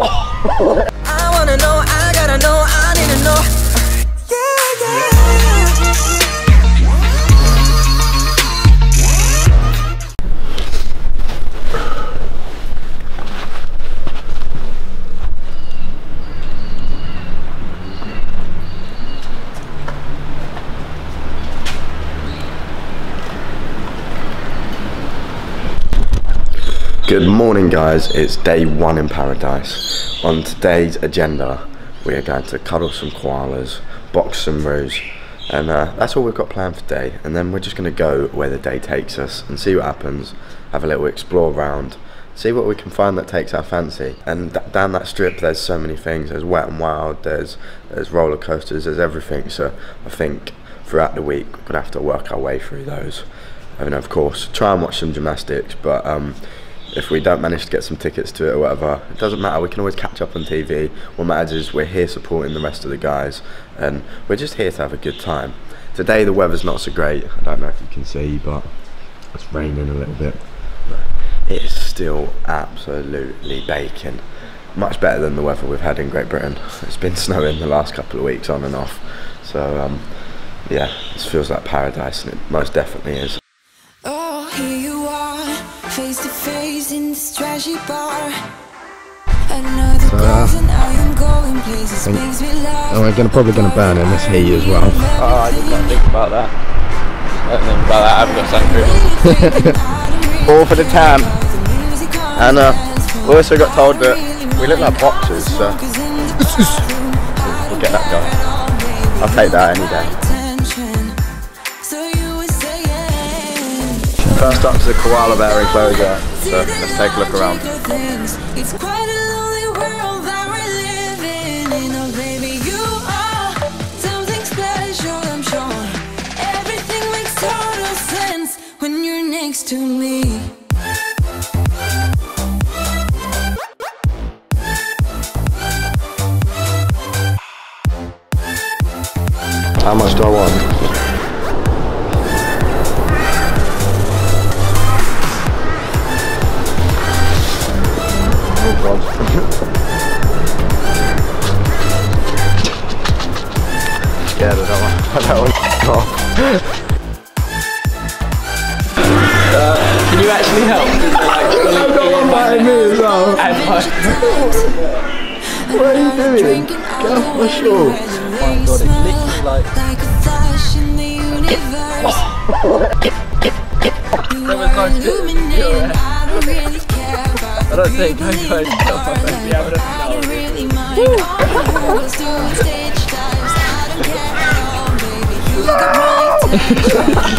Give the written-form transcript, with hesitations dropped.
I wanna know, I gotta know, I need to know. Good morning guys, it's day 1 in paradise. On today's agenda we are going to cuddle some koalas, box some roos, and that's all we've got planned for today. And then we're just going to go where the day takes us and see what happens, have a little explore around, see what we can find that takes our fancy. And down that strip there's so many things. There's Wet and Wild, there's roller coasters, there's everything. So I think throughout the week we're going to have to work our way through those. I mean, of course, try and watch some gymnastics, but if we don't manage to get some tickets to it or whatever, it doesn't matter, we can always catch up on TV. What matters is we're here supporting the rest of the guys, and we're just here to have a good time. Today the weather's not so great, I don't know if you can see, but it's raining a little bit. It is still absolutely baking. Much better than the weather we've had in Great Britain. It's been snowing the last couple of weeks on and off, so yeah, this feels like paradise, and it most definitely is. Oh, here you are, face to face in this trashy bar. So, we're probably gonna burn in this heat as well. Oh, I did not think about that. I don't think about that. I've got sun cream. All for the tan. And we also got told that we look like boxers, so we'll get that going. I'll take that any day. First up is the koala bear enclosure, so let's take a look around. It's quite a lonely world that we're living in. Oh baby, you are something special, I'm sure. Everything makes total sense when you're next to me. How much do I want? Yeah, that one. Can you actually help? I've got one by me as well. What are you doing? Get off my shoe. Oh my god, it's literally like a flash in the universe. there was no illuminate. I don't think I'm going to help my friend. Yeah, but I don't really mind. Let's do stage dives. I don't care at all, baby. You got my attention.